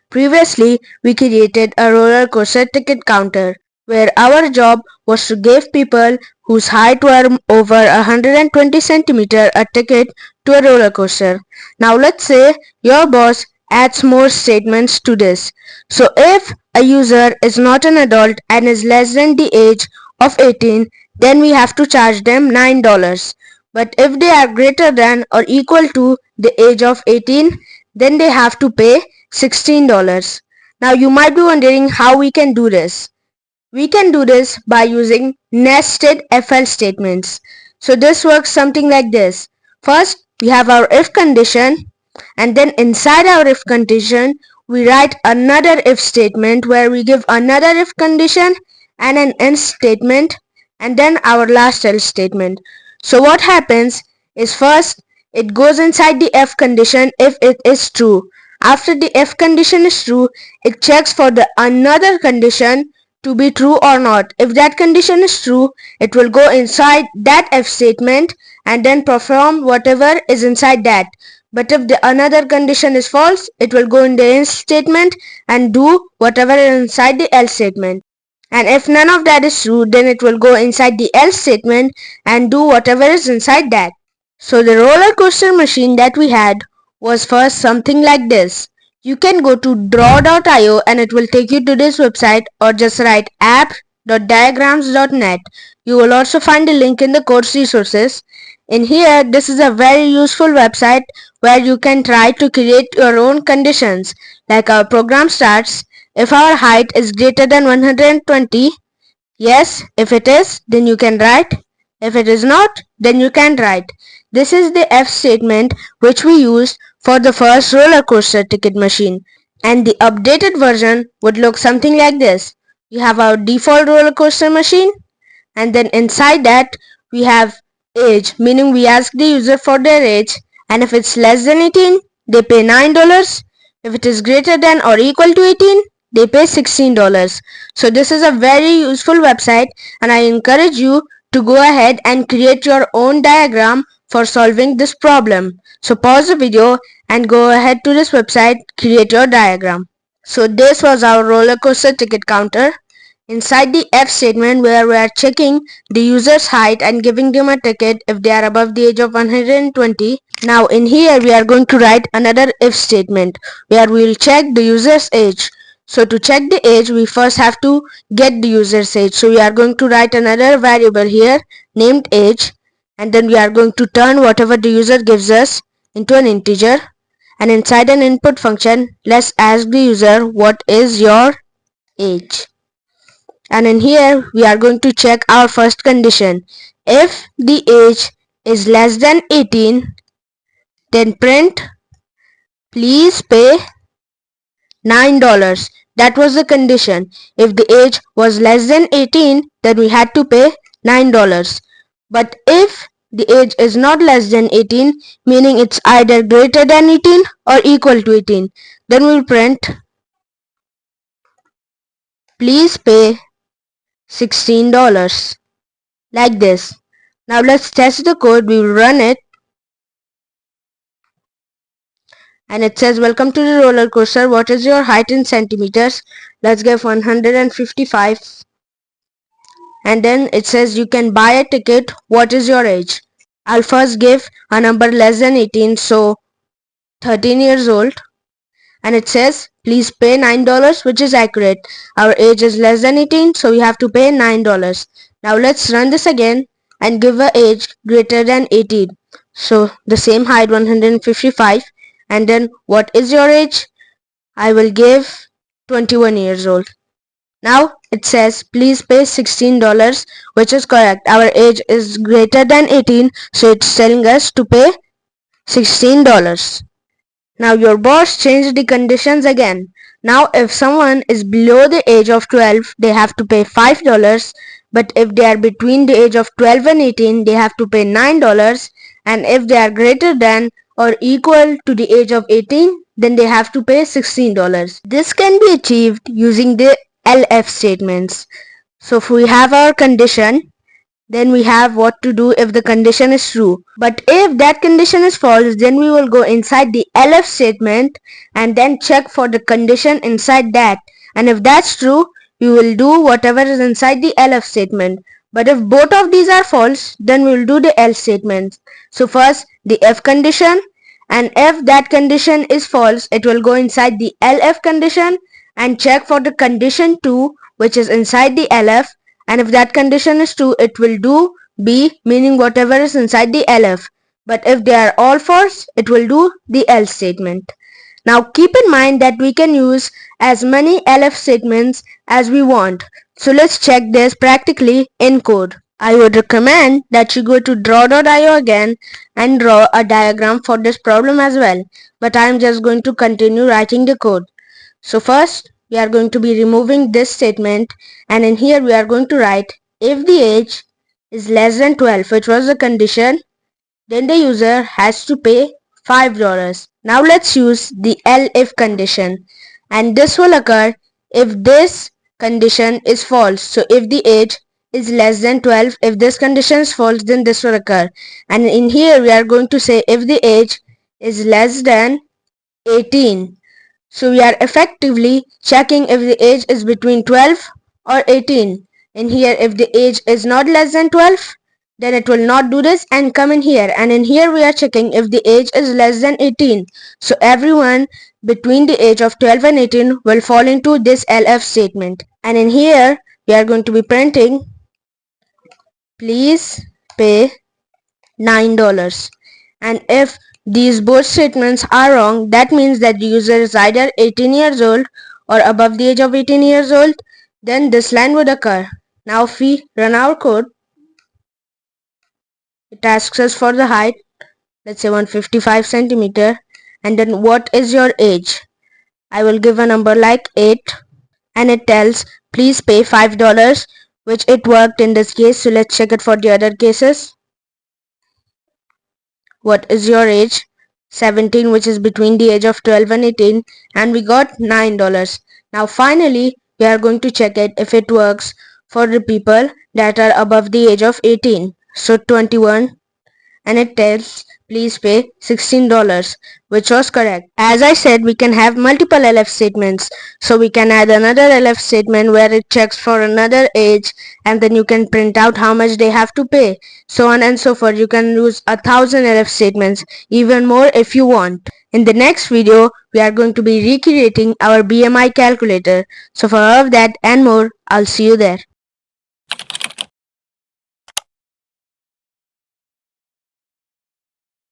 Previously, we created a roller coaster ticket counter where our job was to give people whose height were over 120 centimeter a ticket to a roller coaster. Now let's say your boss adds more statements to this. So if a user is not an adult and is less than the age of 18, then we have to charge them $9. But if they are greater than or equal to the age of 18, then they have to pay $16. Now you might be wondering how we can do this. We can do this by using nested FL statements. So this works something like this. First, we have our if condition, and then inside our if condition, we write another if statement where we give another if condition and an else statement, and then our last else statement. So what happens is first, it goes inside the if condition if it is true. After the if condition is true, it checks for the another condition to be true or not. If that condition is true, it will go inside that if statement and then perform whatever is inside that. But if the another condition is false, it will go in the else statement and do whatever is inside the else statement. And if none of that is true, then it will go inside the else statement and do whatever is inside that. So the roller coaster machine that we had was first something like this. You can go to draw.io and it will take you to this website, or just write app.diagrams.net. You will also find a link in the course resources. In here, this is a very useful website where you can try to create your own conditions. Like our program starts, if our height is greater than 120, yes, if it is, then you can write. If it is not, then you can write. This is the if statement which we used for the first roller coaster ticket machine, and the updated version would look something like this. We have our default roller coaster machine, and then inside that we have age, meaning we ask the user for their age, and if it's less than 18, they pay $9. If it is greater than or equal to 18, they pay $16. So this is a very useful website, and I encourage you to go ahead and create your own diagram for solving this problem. So pause the video and go ahead to this website, create your diagram. So this was our roller coaster ticket counter. Inside the if statement, where we are checking the user's height and giving them a ticket if they are above the age of 120. Now in here we are going to write another if statement where we will check the user's age. So to check the age, we first have to get the user's age. So we are going to write another variable here named age, and then we are going to turn whatever the user gives us into an integer, and inside an input function, let's ask the user what is your age. And in here we are going to check our first condition. If the age is less than 18, then print please pay $9. That was the condition. If the age was less than 18, then we had to pay $9. But if the age is not less than 18, meaning it's either greater than 18 or equal to 18, then we'll print please pay $16, like this. Now let's test the code. We will run it, and it says welcome to the roller coaster, what is your height in centimeters? Let's give 155, and then it says you can buy a ticket, what is your age? I'll first give a number less than 18, so 13 years old, and it says please pay $9, which is accurate. Our age is less than 18, so we have to pay $9. Now let's run this again and give a age greater than 18. So the same height, 155, and then what is your age? I will give 21 years old. Now it says please pay $16, which is correct. Our age is greater than 18, so it's telling us to pay $16. Now your boss changed the conditions again. Now if someone is below the age of 12, they have to pay $5. But if they are between the age of 12 and 18, they have to pay $9. And if they are greater than or equal to the age of 18, then they have to pay $16. This can be achieved using the LF statements. So if we have our condition, Then we have what to do if the condition is true. But if that condition is false, then we will go inside the elif statement and then check for the condition inside that. And if that's true, we will do whatever is inside the elif statement. But if both of these are false, then we will do the else statement. So first the if condition, and if that condition is false, it will go inside the elif condition and check for the condition 2, which is inside the elif. And if that condition is true, it will do B, meaning whatever is inside the elif. But if they are all false, it will do the else statement. Now keep in mind that we can use as many elif statements as we want. So let's check this practically in code. I would recommend that you go to draw.io again and draw a diagram for this problem as well. But I am just going to continue writing the code. So first we are going to be removing this statement, and in here we are going to write if the age is less than 12, which was the condition, then the user has to pay $5. Now let's use the elif condition, and this will occur if this condition is false. So if the age is less than 12, if this condition is false, then this will occur. And in here we are going to say if the age is less than 18. So we are effectively checking if the age is between 12 or 18. In here, if the age is not less than 12, then it will not do this and come in here. And in here we are checking if the age is less than 18. So everyone between the age of 12 and 18 will fall into this elif statement. And in here we are going to be printing please pay $9. And if these both statements are wrong, that means that the user is either 18 years old or above the age of 18 years old, then this line would occur. Now if we run our code, it asks us for the height, let's say 155 centimeter, and then what is your age? I will give a number like 8, and it tells please pay $5, which it worked in this case. So let's check it for the other cases. What is your age? 17, which is between the age of 12 and 18, and we got $9. Now finally we are going to check it if it works for the people that are above the age of 18. So 21, and it tells please pay $16, which was correct. As I said, we can have multiple elif statements. So we can add another elif statement where it checks for another age, and then you can print out how much they have to pay. So on and so forth. You can use 1,000 elif statements, even more if you want. In the next video, we are going to be recreating our BMI calculator. So for all of that and more, I'll see you there.